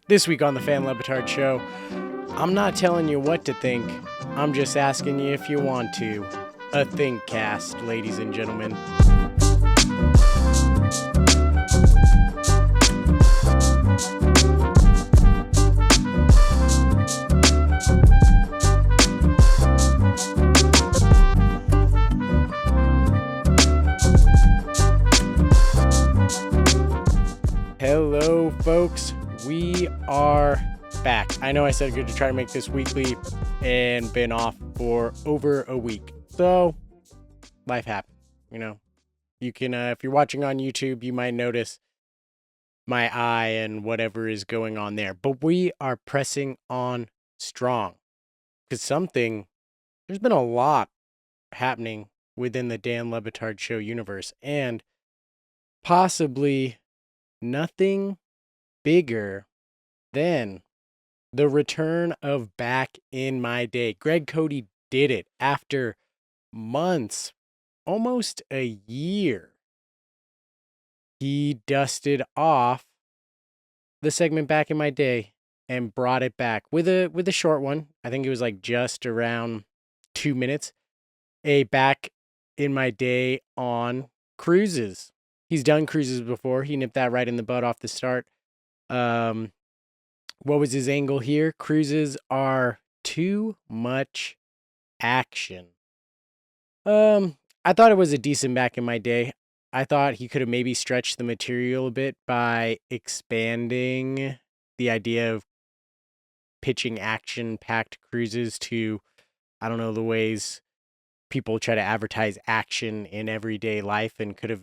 This week on the Batard Show, I'm not telling you what to think, I'm just asking you if you want to. A Thinkcast, ladies and gentlemen. Hello, folks. We are back. I know I said good to try to make this weekly and been off for over a week. So, life happens, you know. You can, if you're watching on YouTube, you might notice my eye and whatever is going on there. But we are pressing on strong. Because there's been a lot happening within the Dan Le Batard Show universe. And possibly nothing bigger than the return of Back in My Day. Greg Cody did it after months, almost a year. He dusted off the segment Back in My Day and brought it back with a short one. I think it was like just around 2 minutes. A Back in My Day on cruises. He's done cruises before. He nipped that right in the bud off the start. What was his angle here? Cruises are too much action. I thought it was a decent Back in My Day. I thought he could have maybe stretched the material a bit by expanding the idea of pitching action-packed cruises to, I don't know, the ways people try to advertise action in everyday life, and could have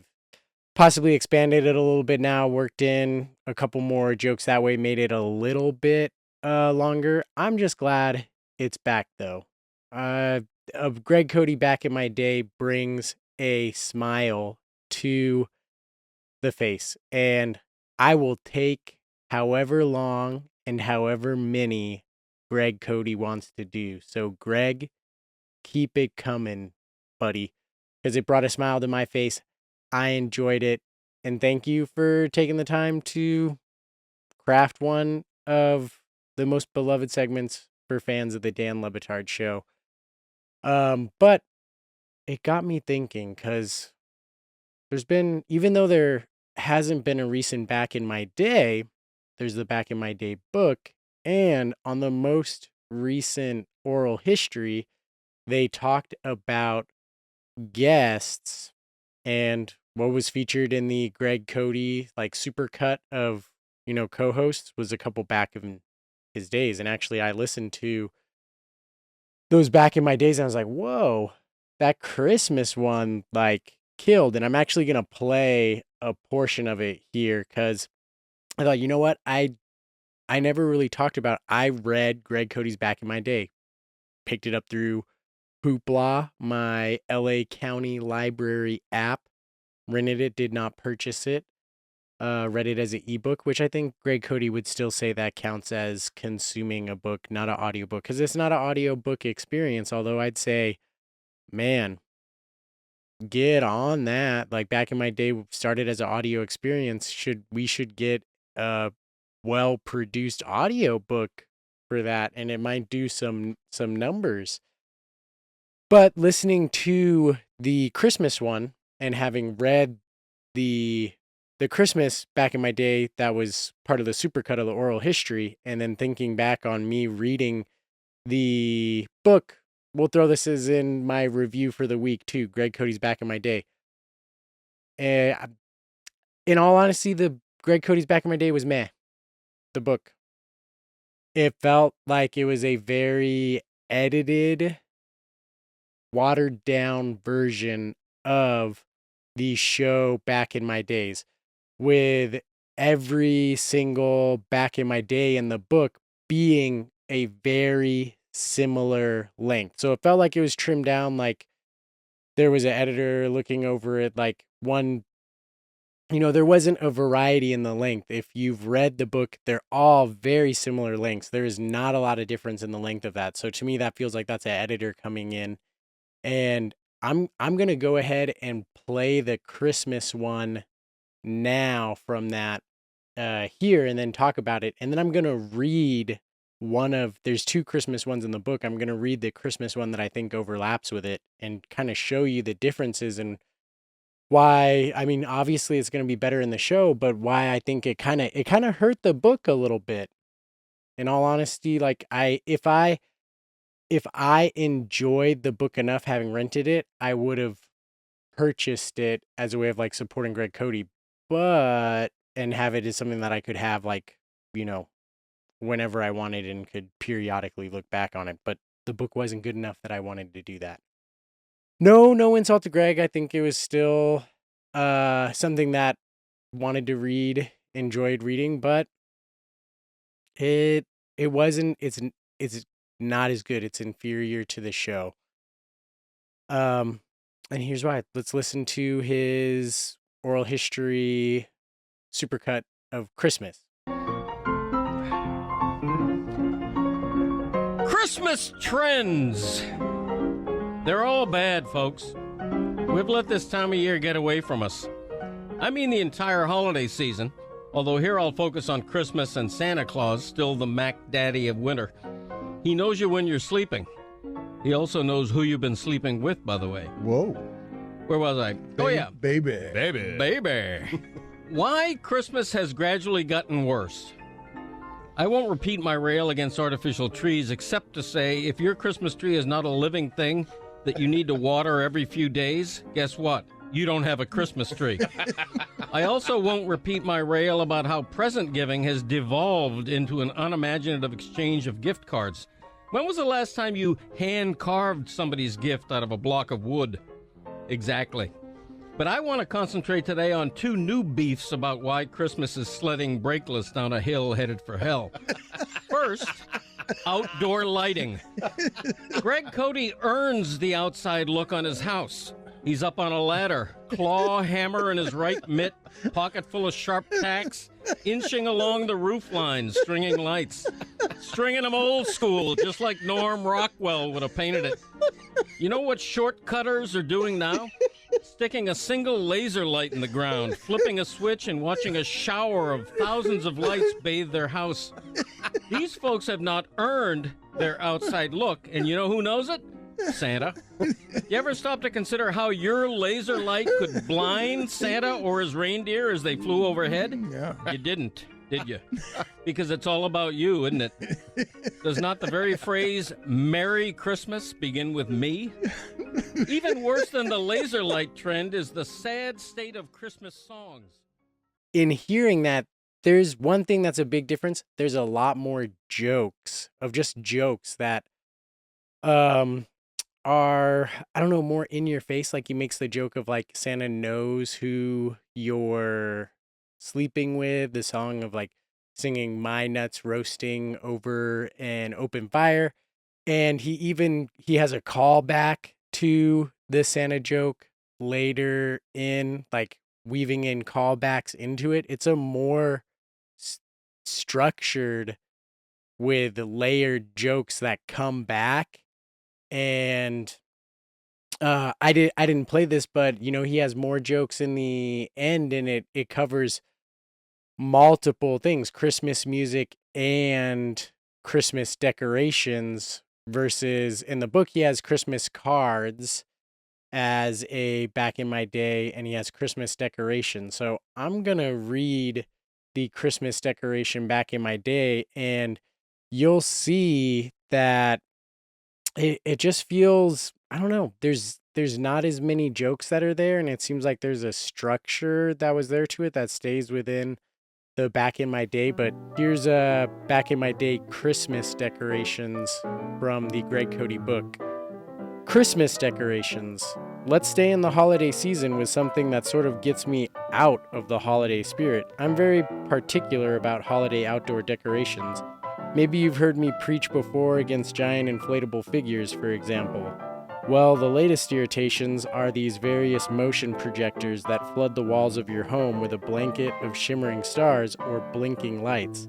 possibly expanded it a little bit now, worked in a couple more jokes that way, made it a little bit longer. I'm just glad it's back, though. Greg Cody Back in My Day brings a smile to the face, and I will take however long and however many Greg Cody wants to do. So, Greg, keep it coming, buddy, because it brought a smile to my face. I enjoyed it, and thank you for taking the time to craft one of the most beloved segments for fans of the Dan Le Batard Show. But it got me thinking, because even though there hasn't been a recent Back in My Day, there's the Back in My Day book, and on the most recent oral history, they talked about guests, and what was featured in the Greg Cody supercut of co-hosts was a couple back in his days. And actually, I listened to those Back in My Days, and I was like, whoa, that Christmas one killed. And I'm actually gonna play a portion of it here, because I thought, you know what, I never really talked about. I read Greg Cody's Back in My Day, picked it up through Hoopla, my LA County Library app. Rented it, did not purchase it. Read it as an ebook, which I think Greg Cody would still say that counts as consuming a book, not an audiobook, because it's not an audiobook experience. Although I'd say, man, get on that. Like, Back in My Day started as an audio experience. We should get a well-produced audiobook for that, and it might do some numbers. But listening to the Christmas one and having read the Christmas Back in My Day that was part of the supercut of the oral history, and then thinking back on me reading the book, we'll throw this as in my review for the week too, Greg Cody's Back in My Day. In all honesty, the Greg Cody's Back in My Day was meh. The book. It felt like it was a very edited, watered down version of the show Back in My Days, with every single Back in My Day in the book being a very similar length. So it felt like it was trimmed down, like there was an editor looking over it, like one, there wasn't a variety in the length. If you've read the book, they're all very similar lengths. There is not a lot of difference in the length of that. So to me, that feels like that's an editor coming in. And I'm going to go ahead and play the Christmas one now from that here and then talk about it. And then I'm going to read there's 2 Christmas ones in the book. I'm going to read the Christmas one that I think overlaps with it and kind of show you the differences and why. I mean, obviously it's going to be better in the show, but why I think it kind of hurt the book a little bit. In all honesty, like if I enjoyed the book enough having rented it, I would have purchased it as a way of like supporting Greg Cody, and have it as something that I could have like, whenever I wanted and could periodically look back on it. But the book wasn't good enough that I wanted to do that. No insult to Greg. I think it was still something that enjoyed reading, but it wasn't, it's not as good. It's inferior to the show. And here's why. Let's listen to his oral history supercut of Christmas. Christmas trends. They're all bad, folks. We've let this time of year get away from us. I mean the entire holiday season, although here I'll focus on Christmas and Santa Claus, still the Mac Daddy of winter. He knows you when you're sleeping. He also knows who you've been sleeping with, by the way. Whoa. Where was I? Oh, yeah. Baby. Why Christmas has gradually gotten worse. I won't repeat my rail against artificial trees, except to say if your Christmas tree is not a living thing that you need to water every few days, guess what? You don't have a Christmas tree. I also won't repeat my rail about how present giving has devolved into an unimaginative exchange of gift cards. When was the last time you hand-carved somebody's gift out of a block of wood? Exactly. But I want to concentrate today on 2 new beefs about why Christmas is sledding brakeless down a hill headed for hell. First, outdoor lighting. Greg Cody earns the outside look on his house. He's up on a ladder, claw hammer in his right mitt, pocket full of sharp tacks, inching along the roof line, stringing lights. Stringing them old school, just like Norm Rockwell would have painted it. You know what shortcutters are doing now? Sticking a single laser light in the ground, flipping a switch, and watching a shower of thousands of lights bathe their house. These folks have not earned their outside look, and you know who knows it? Santa. You ever stop to consider how your laser light could blind Santa or his reindeer as they flew overhead? Yeah. You didn't, did you? Because it's all about you, isn't it? Does not the very phrase, Merry Christmas, begin with me? Even worse than the laser light trend is the sad state of Christmas songs. In hearing that, there's one thing that's a big difference. There's a lot more jokes that are, I don't know, more in your face. Like he makes the joke of like Santa knows who you're sleeping with, the song of like singing My Nuts Roasting over an open fire. And he has a callback to the Santa joke later in, like weaving in callbacks into it. It's a more structured with layered jokes that come back. And I didn't play this, but he has more jokes in the end, and it covers multiple things, Christmas music and Christmas decorations, versus in the book he has Christmas cards as a back in my day, and he has Christmas decorations. So I'm gonna read the Christmas decoration back in my day, and you'll see that it just feels, I don't know, there's not as many jokes that are there, and it seems like there's a structure that was there to it that stays within the back in my day. But here's a back in my day Christmas decorations from the Greg Cody book. Christmas decorations. Let's stay in the holiday season with something that sort of gets me out of the holiday spirit. I'm very particular about holiday outdoor decorations. Maybe you've heard me preach before against giant inflatable figures, for example. Well, the latest irritations are these various motion projectors that flood the walls of your home with a blanket of shimmering stars or blinking lights.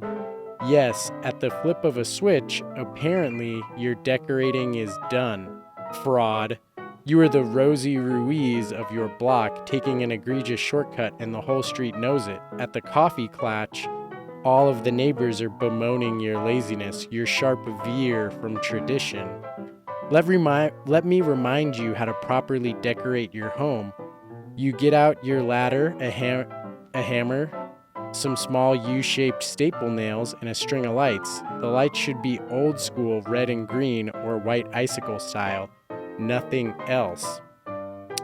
Yes, at the flip of a switch, apparently your decorating is done. Fraud. You are the Rosie Ruiz of your block, taking an egregious shortcut and the whole street knows it. At the coffee klatch, All of the neighbors are bemoaning your laziness, your sharp veer from tradition. Let me remind you how to properly decorate your home. You get out your ladder, a hammer, some small U-shaped staple nails, and a string of lights. The lights should be old school red and green or white icicle style. Nothing else.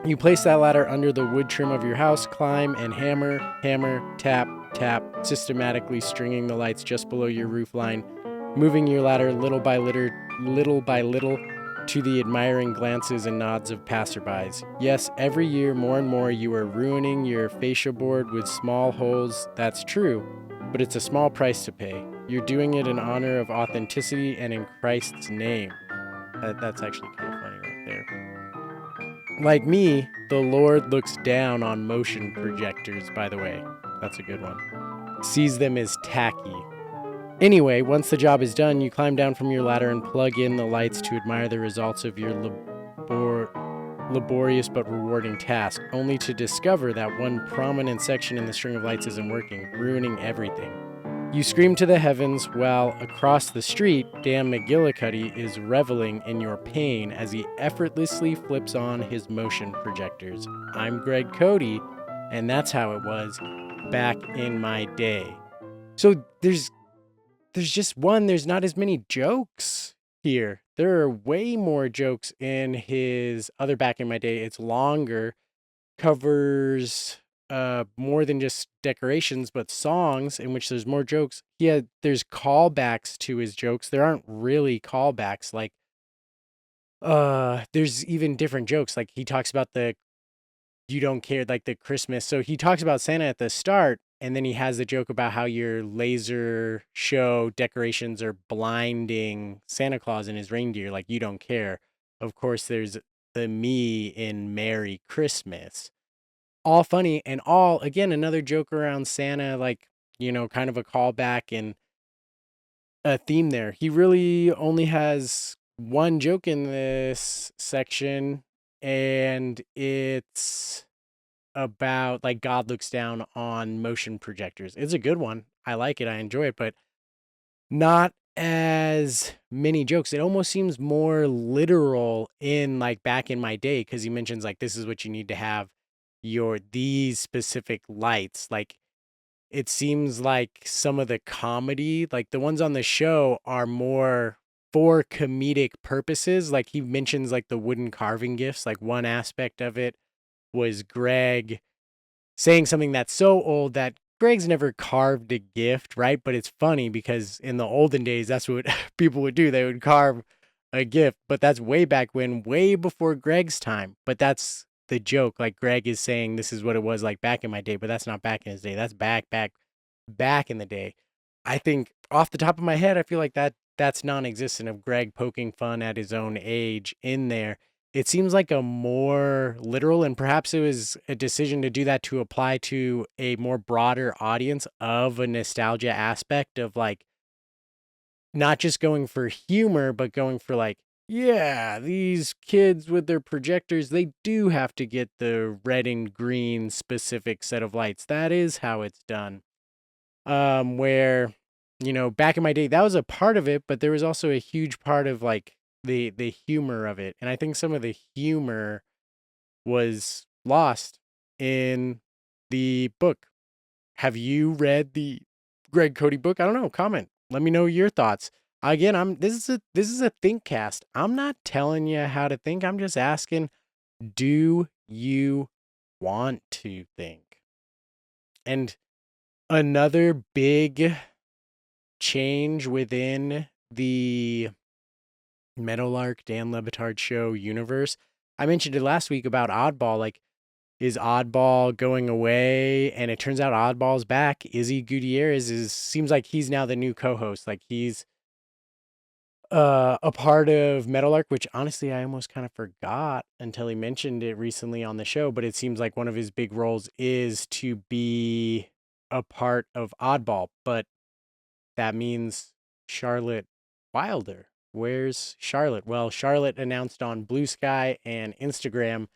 You place that ladder under the wood trim of your house, climb, and hammer, tap, tap, systematically stringing the lights just below your roof line, moving your ladder little by little to the admiring glances and nods of passerbys. Yes, every year more and more you are ruining your fascia board with small holes. That's true, but it's a small price to pay. You're doing it in honor of authenticity and in Christ's name. That's actually kind of funny right there. Like me, the Lord looks down on motion projectors, by the way. That's a good one. Sees them as tacky. Anyway, once the job is done, you climb down from your ladder and plug in the lights to admire the results of your laborious but rewarding task, only to discover that one prominent section in the string of lights isn't working, ruining everything. You scream to the heavens while across the street, Dan McGillicuddy is reveling in your pain as he effortlessly flips on his motion projectors. I'm Greg Cody, and that's how it was back in my day. So there's not as many jokes here. There are way more jokes in his other Back in My Day. It's longer, covers more than just decorations, but songs in which there's more jokes. There's callbacks to his jokes. There aren't really callbacks. Like, there's even different jokes. Like he talks about you don't care, like the Christmas. So he talks about Santa at the start, and then he has the joke about how your laser show decorations are blinding Santa Claus and his reindeer, like you don't care. Of course, there's the me in Merry Christmas. All funny and all, again, another joke around Santa, like, kind of a callback and a theme there. He really only has one joke in this section, and it's about like God looks down on motion projectors. It's a good one. I like it. I enjoy it, but not as many jokes. It almost seems more literal in like Back in My Day, because he mentions like this is what you need to have these specific lights. Like it seems like some of the comedy, like the ones on the show, are more for comedic purposes. Like he mentions like the wooden carving gifts. Like one aspect of it was Greg saying something that's so old that Greg's never carved a gift, right? But it's funny because in the olden days, that's what people would do. They would carve a gift, but that's way back when, way before Greg's time. But that's the joke. Like Greg is saying this is what it was like back in my day, but that's not back in his day. That's back in the day. I think off the top of my head, I feel like that's non-existent of Greg poking fun at his own age in there. It seems like a more literal, and perhaps it was a decision to do that to apply to a more broader audience of a nostalgia aspect of like not just going for humor, but going for like, yeah, these kids with their projectors, they do have to get the red and green specific set of lights. That is how it's done. Where, back in my day, that was a part of it, but there was also a huge part of like the humor of it. And I think some of the humor was lost in the book. Have you read the Greg Cody book? I don't know. Comment. Let me know your thoughts. Again, this is a Thinkcast. I'm not telling you how to think. I'm just asking, do you want to think? And another big change within the Meadowlark Dan Le Batard show universe. I mentioned it last week about Oddball. Like, is Oddball going away? And it turns out Oddball's back. Izzy Gutierrez seems like he's now the new co-host. Like he's a part of Meadowlark, which honestly I almost kind of forgot until he mentioned it recently on the show. But it seems like one of his big roles is to be a part of Oddball. But that means Charlotte Wilder. Where's Charlotte? Well, Charlotte announced on Blue Sky and Instagram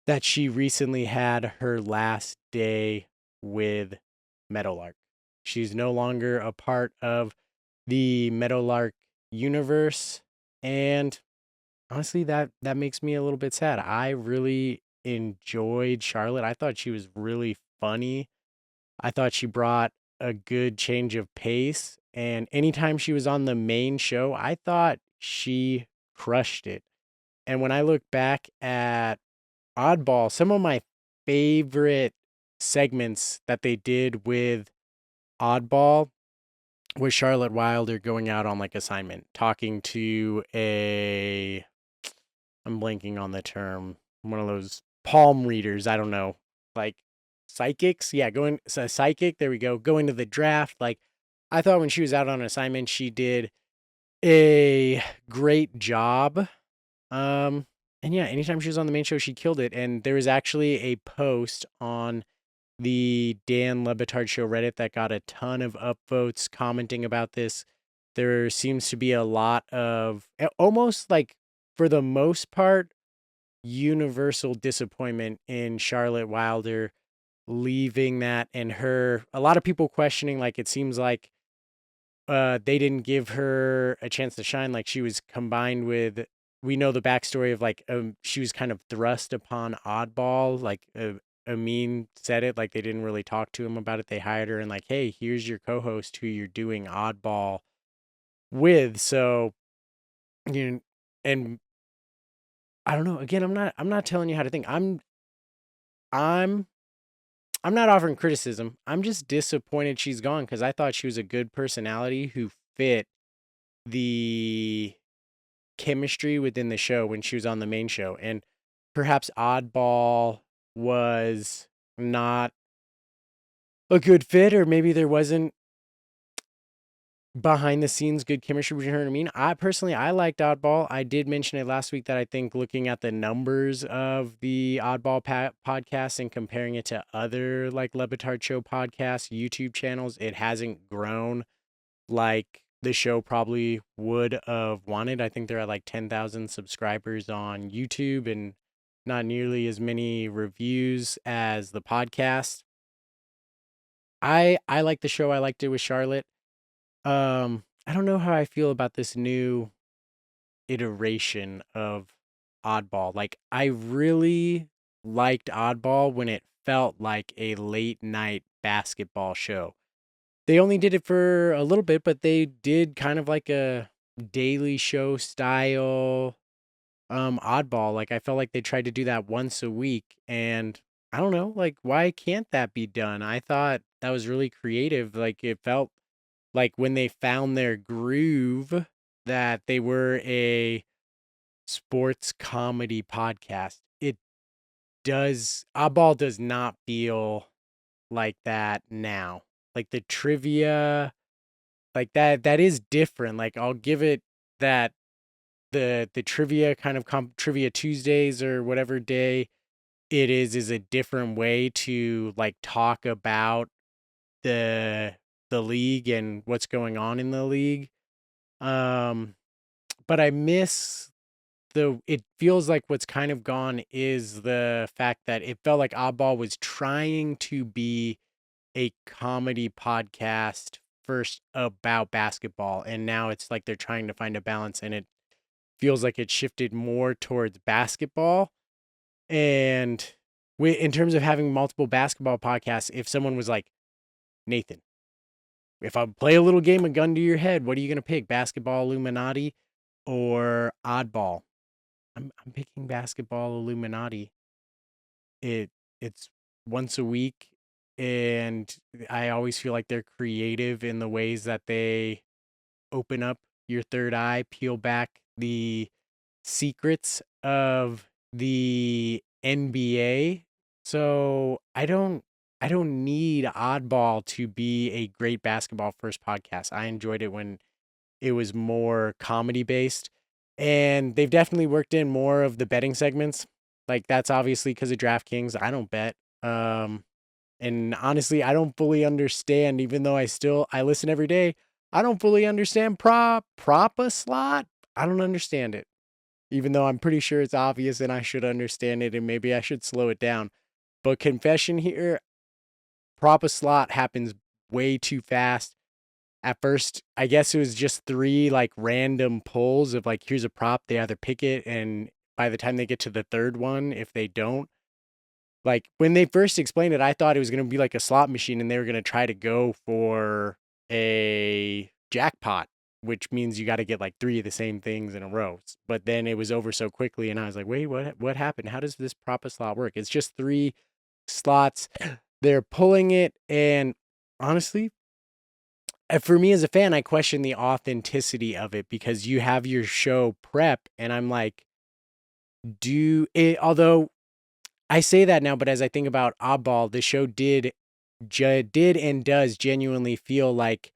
that she recently had her last day with Meadowlark. She's no longer a part of the Meadowlark universe. And honestly, that makes me a little bit sad. I really enjoyed Charlotte. I thought she was really funny. I thought she brought a good change of pace. And anytime she was on the main show, I thought she crushed it. And when I look back at Oddball, some of my favorite segments that they did with Oddball was Charlotte Wilder going out on like assignment, talking to I'm blanking on the term, one of those palm readers. I don't know, like psychics. Yeah, so psychic. There we go. Going to the draft. Like, I thought when she was out on assignment, she did a great job. And yeah, anytime she was on the main show, she killed it. And there was actually a post on the Dan Le Batard Show Reddit that got a ton of upvotes commenting about this. There seems to be a lot of almost like, for the most part, universal disappointment in Charlotte Wilder leaving that, and a lot of people questioning, like, it seems like they didn't give her a chance to shine. Like, she was combined with, we know the backstory of like, she was kind of thrust upon Oddball. Like, Amin said it, like they didn't really talk to him about it. They hired her and like, hey, here's your co-host who you're doing Oddball with. So, you know, and I don't know. Again, I'm not telling you how to think. I'm not offering criticism. I'm just disappointed she's gone, because I thought she was a good personality who fit the chemistry within the show when she was on the main show. And perhaps Oddball was not a good fit, or maybe there wasn't behind the scenes good chemistry between her and Amin. I personally, I liked Oddball. I did mention it last week that I think, looking at the numbers of the Oddball podcast and comparing it to other like Le Batard Show podcasts, YouTube channels, it hasn't grown like the show probably would have wanted. I think they're at like 10,000 subscribers on YouTube and not nearly as many reviews as the podcast. I like the show. I liked it with Charlotte. I don't know how I feel about this new iteration of Oddball. Like, I really liked Oddball when it felt like a late night basketball show. They only did it for a little bit, but they did kind of like a daily show style Oddball. Like, I felt like they tried to do that once a week, and I don't know, like, why can't that be done? I thought that was really creative. Like, it felt like when they found their groove, that they were a sports comedy podcast. It does, Oddball does not feel like that now. Like, the trivia, like that is different. Like, I'll give it that the trivia kind of trivia Tuesdays or whatever day it is a different way to like talk about the league and what's going on in the league. But I miss it feels like what's kind of gone is the fact that it felt like Oddball was trying to be a comedy podcast first about basketball, and now it's like they're trying to find a balance, and it feels like it shifted more towards basketball. And in terms of having multiple basketball podcasts, if someone was like, Nathan, if I play a little game of gun to your head, what are you going to pick? Basketball Illuminati or Oddball? I'm picking Basketball Illuminati. It's once a week, and I always feel like they're creative in the ways that they open up your third eye, peel back the secrets of the NBA. So I don't need Oddball to be a great basketball first podcast. I enjoyed it when it was more comedy based. And they've definitely worked in more of the betting segments. Like, that's obviously because of DraftKings. I don't bet. And honestly, I don't fully understand, even though I listen every day. I don't fully understand prop a slot. I don't understand it, even though I'm pretty sure it's obvious and I should understand it, and maybe I should slow it down. But confession here, prop a slot happens way too fast. At first, I guess it was just 3 like random pulls of like, here's a prop, they either pick it, and by the time they get to the third one, if they don't, like when they first explained it, I thought it was going to be like a slot machine and they were going to try to go for a jackpot, which means you got to get like 3 of the same things in a row. But then it was over so quickly and I was like, "Wait, what happened? How does this prop a slot work?" It's just 3 slots. They're pulling it, and honestly, for me as a fan, I question the authenticity of it because you have your show prep and I'm like, do it, although I say that now, but as I think about Oddball, the show did and does genuinely feel like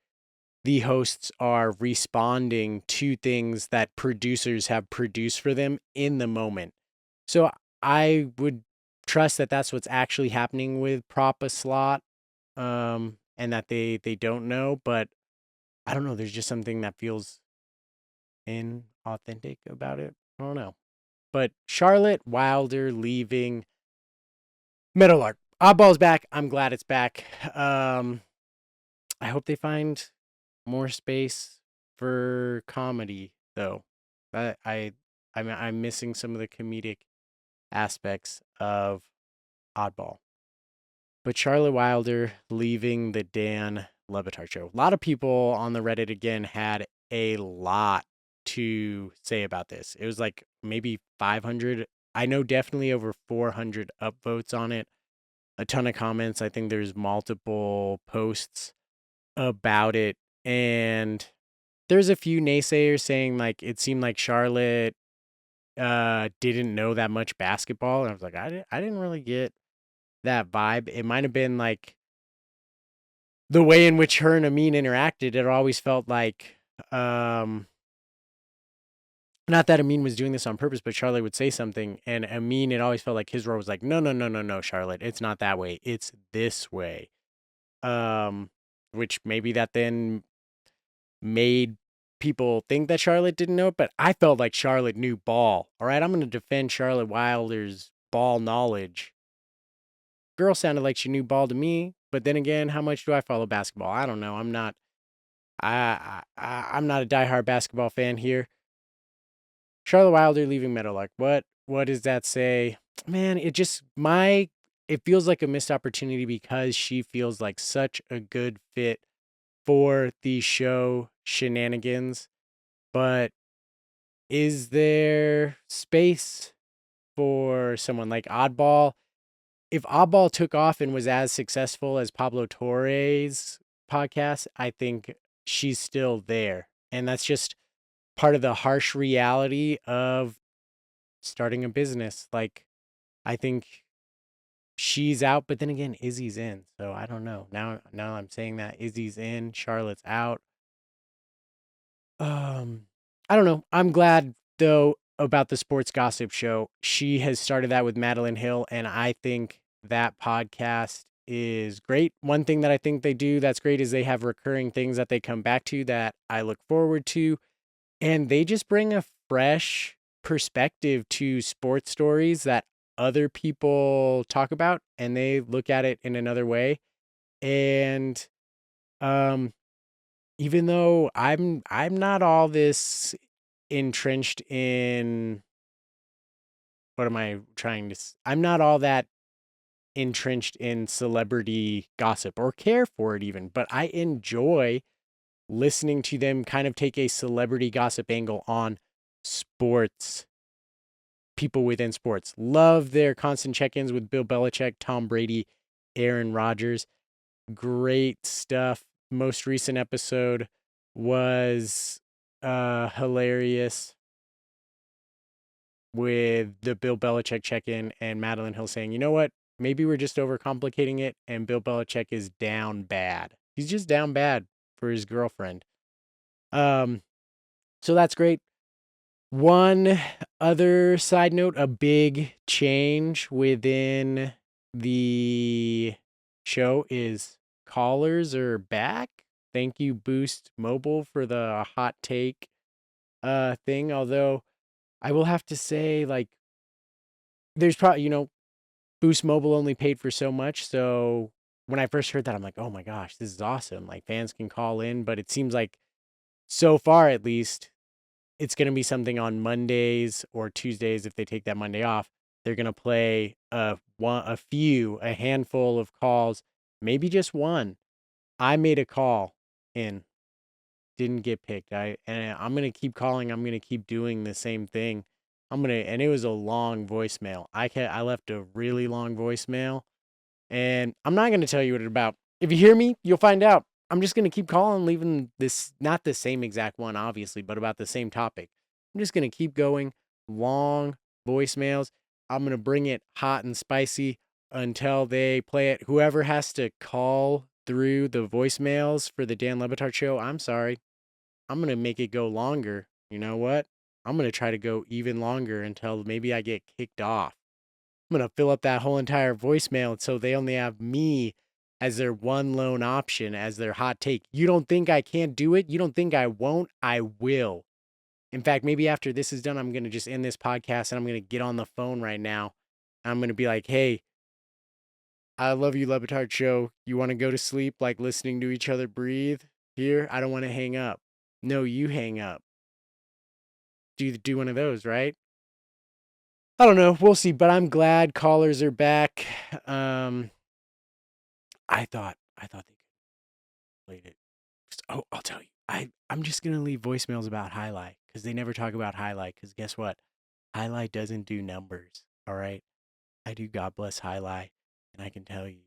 the hosts are responding to things that producers have produced for them in the moment. So I would trust that that's what's actually happening with Prop a Slot, and that they don't know. But I don't know. There's just something that feels inauthentic about it. I don't know. But Charlotte Wilder leaving Meadowlark. Oddball's back. I'm glad it's back. I hope they find more space for comedy, though. I'm missing some of the comedic aspects of Oddball. But Charlotte Wilder leaving the Dan Le Batard show. A lot of people on the Reddit again had a lot to say about this. It was like maybe 500. I know definitely over 400 upvotes on it. A ton of comments. I think there's multiple posts about it. And there's a few naysayers saying like it seemed like Charlotte didn't know that much basketball. And I was like, I didn't really get that vibe. It might have been like the way in which her and Amin interacted. It always felt like not that Amin was doing this on purpose, but Charlotte would say something, and Amin, it always felt like his role was like, no, no, no, no, no, Charlotte, it's not that way, it's this way. Which maybe that then made people think that Charlotte didn't know it, but I felt like Charlotte knew ball. All right, I'm going to defend Charlotte Wilder's ball knowledge. Girl sounded like she knew ball to me, but then again, how much do I follow basketball? I don't know. I'm not a diehard basketball fan here. Charlotte Wilder leaving Meadowlark. What does that say? Man, it feels like a missed opportunity because she feels like such a good fit for the show shenanigans. But is there space for someone like Oddball? If Oddball took off and was as successful as Pablo Torre's podcast, I think she's still there. And that's just part of the harsh reality of starting a business. Like, I think she's out, but then again, Izzy's in. So I don't know. Now I'm saying that Izzy's in, Charlotte's out. I don't know. I'm glad though about the sports gossip show. She has started that with Madeline Hill, and I think that podcast is great. One thing that I think they do that's great is they have recurring things that they come back to that I look forward to. And they just bring a fresh perspective to sports stories that other people talk about, and they look at it in another way. And even though I'm not all this entrenched in what am I trying to I'm not all that entrenched in celebrity gossip or care for it even, but I enjoy listening to them kind of take a celebrity gossip angle on sports, people within sports. Love their constant check-ins with Bill Belichick, Tom Brady, Aaron Rodgers. Great stuff. Most recent episode was hilarious with the Bill Belichick check-in and Madeline Hill saying, you know what? Maybe we're just overcomplicating it, and Bill Belichick is down bad. He's just down bad for his girlfriend. So that's great. One other side note, a big change within the show is callers are back. Thank you, Boost Mobile, for the hot take thing. Although I will have to say, like, there's probably, Boost Mobile only paid for so much, so when I first heard that, I'm like, oh my gosh, this is awesome. Like fans can call in, but it seems like so far at least, it's going to be something on Mondays or Tuesdays if they take that Monday off. They're going to play a handful of calls, maybe just one. I made a call and didn't get picked. I'm going to keep calling. I'm going to keep doing the same thing. And it was a long voicemail. I left a really long voicemail, and I'm not going to tell you what it's about. If you hear me, you'll find out. I'm just going to keep calling, leaving this, not the same exact one, obviously, but about the same topic. I'm just going to keep going. Long voicemails. I'm going to bring it hot and spicy until they play it. Whoever has to call through the voicemails for the Dan Le Batard show, I'm sorry. I'm going to make it go longer. You know what? I'm going to try to go even longer until maybe I get kicked off. I'm going to fill up that whole entire voicemail so they only have me as their one lone option, as their hot take. You don't think I can't do it? You don't think I won't? I will. In fact, maybe after this is done, I'm going to just end this podcast and I'm going to get on the phone right now. I'm going to be like, hey, I love you, Le Batard show. You want to go to sleep like listening to each other breathe here? I don't want to hang up. No, you hang up. Do one of those, right? I don't know. We'll see, but I'm glad callers are back. I thought they could play it. Oh, I'll tell you. I'm just gonna leave voicemails about Highlight because they never talk about Highlight. Because guess what? Highlight doesn't do numbers. All right, I do. God bless Highlight, and I can tell you,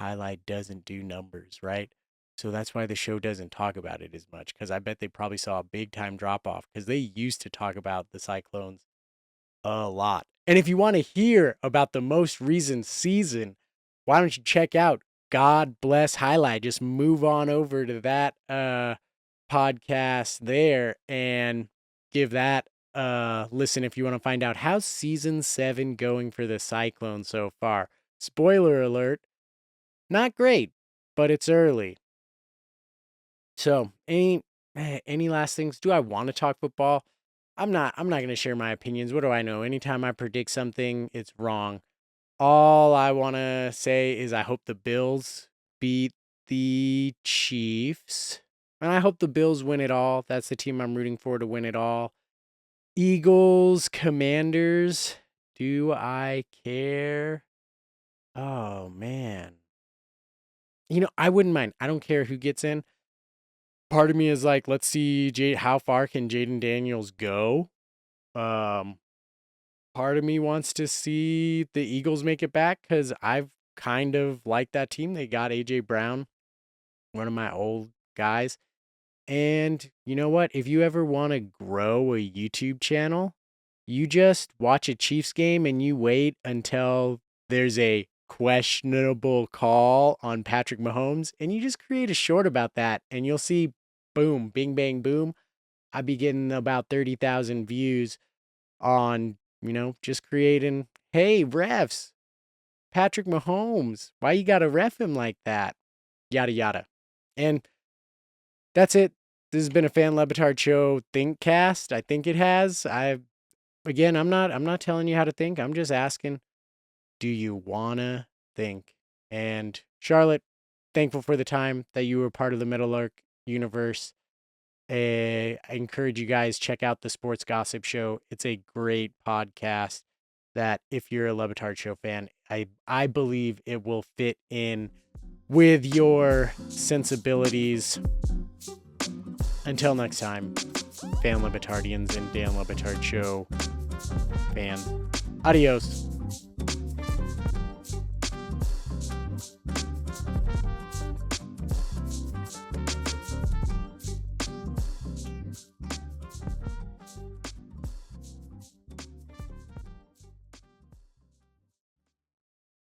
Highlight doesn't do numbers. Right. So that's why the show doesn't talk about it as much. Because I bet they probably saw a big time drop off. Because they used to talk about the Cyclones a lot. And if you want to hear about the most recent season, why don't you check out God Bless Highlight? Just move on over to that podcast there and give that listen if you want to find out how's season 7 going for the Cyclones so far. Spoiler alert, not great, but it's early. So, any last things? Do I want to talk football? I'm not going to share my opinions. What do I know? Anytime I predict something, it's wrong. All I want to say is I hope the Bills beat the Chiefs. And I hope the Bills win it all. That's the team I'm rooting for to win it all. Eagles, Commanders. Do I care? Oh, man. I wouldn't mind. I don't care who gets in. Part of me is like, let's see how far can Jaden Daniels go? Part of me wants to see the Eagles make it back because I've kind of liked that team. They got A.J. Brown, one of my old guys. And you know what? If you ever want to grow a YouTube channel, you just watch a Chiefs game and you wait until there's a questionable call on Patrick Mahomes and you just create a short about that and you'll see, boom, bing, bang, boom. I'd be getting about 30,000 views on, just creating, hey, refs, Patrick Mahomes, why you got to ref him like that? Yada, yada. And that's it. This has been a Fan Le Batard show Thinkcast. I think it has. I'm not telling you how to think. I'm just asking, do you want to think? And Charlotte, thankful for the time that you were part of the Meadowlark universe. I encourage you guys, check out the Sports Gossip Show. It's a great podcast that if you're a Le Batard show fan, I believe it will fit in with your sensibilities. Until next time, Fan Le Batardians and Dan Le Batard show fan. Adios.